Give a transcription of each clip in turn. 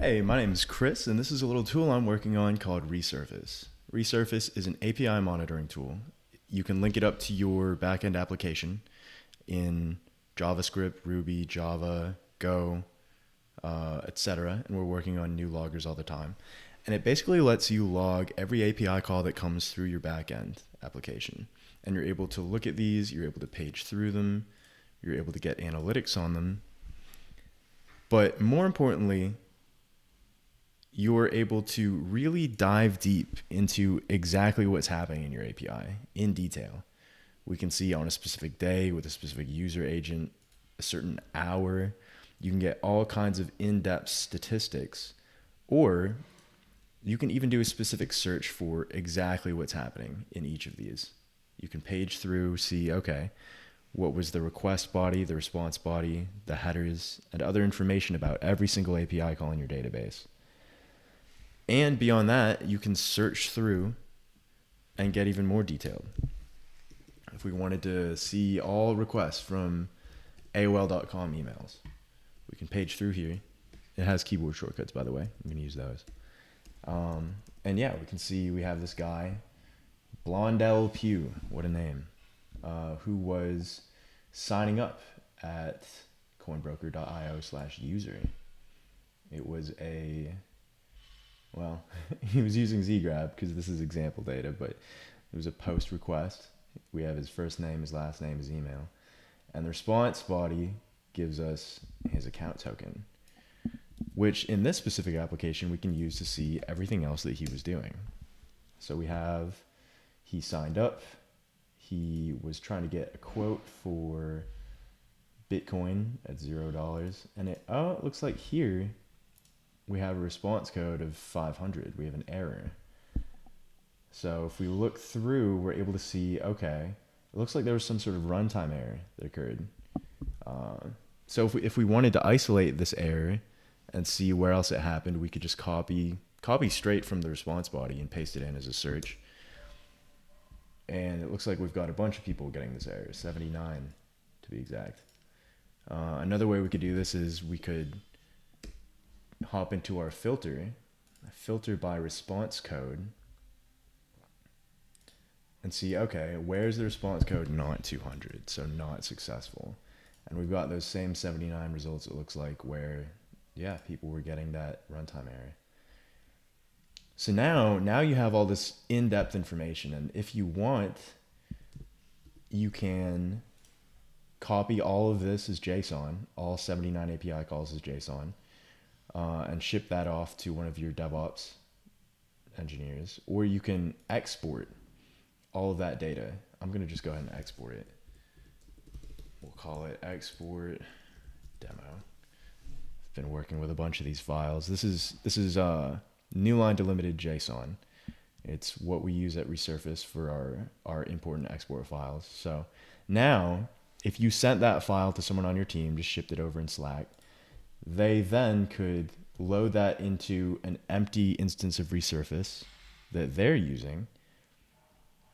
Hey, my name is Chris, and this is a little tool I'm working on called Resurface. Resurface is an API monitoring tool. You can link it up to your backend application in JavaScript, Ruby, Java, Go, etc. And we're working on new loggers all the time. And it basically lets you log every API call that comes through your backend application. And you're able to look at these, you're able to page through them, you're able to get analytics on them. But more importantly, you're able to really dive deep into exactly what's happening in your API in detail. We can see on a specific day with a specific user agent, a certain hour. You can get all kinds of in-depth statistics, or you can even do a specific search for exactly what's happening in each of these. You can page through, see, okay, what was the request body, the response body, the headers, and other information about every single API call in your database. And beyond that, you can search through and get even more detailed. If we wanted to see all requests from AOL.com emails, we can page through here. It has keyboard shortcuts, by the way. I'm going to use those. And yeah, we can see we have this guy, Blondell Pugh, what a name, who was signing up at coinbroker.io/user. It was he was using zgrab because this is example data, but it was a post request. We have his first name, his last name, his email. And the response body gives us his account token, which in this specific application, we can use to see everything else that he was doing. So he signed up. He was trying to get a quote for Bitcoin at $0. And it looks like here we have a response code of 500. We have an error. So if we look through, we're able to see, okay, it looks like there was some sort of runtime error that occurred. So if we wanted to isolate this error and see where else it happened, we could just copy straight from the response body and paste it in as a search. And it looks like we've got a bunch of people getting this error, 79 to be exact. Another way we could do this is we could hop into our filter by response code, and see, okay, where's the response code not 200, so not successful. And we've got those same 79 results, it looks like, where, yeah, people were getting that runtime error. So now you have all this in-depth information, and if you want, you can copy all of this as JSON, all 79 API calls as JSON, and ship that off to one of your DevOps engineers, or you can export all of that data. I'm going to just go ahead and export it. We'll call it export demo. I've been working with a bunch of these files. This is new line delimited JSON. It's what we use at Resurface for our import and export files. So now, if you sent that file to someone on your team, just shipped it over in Slack, they then could load that into an empty instance of Resurface that they're using.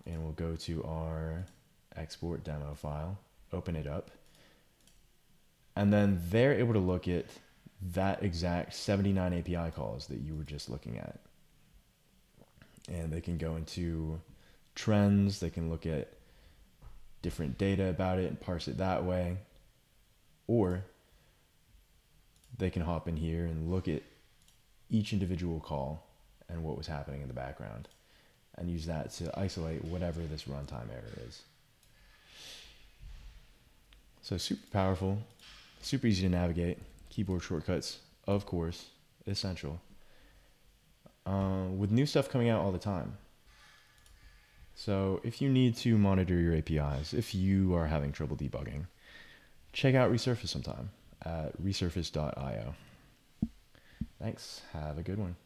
And we'll go to our export demo file, open it up. And then they're able to look at that exact 79 API calls that you were just looking at. And they can go into trends, they can look at different data about it and parse it that way. Or they can hop in here and look at each individual call and what was happening in the background, and use that to isolate whatever this runtime error is. So super powerful, super easy to navigate. Keyboard shortcuts, of course, essential. With new stuff coming out all the time. So if you need to monitor your APIs, if you are having trouble debugging, check out Resurface sometime at resurface.io. Thanks. Have a good one.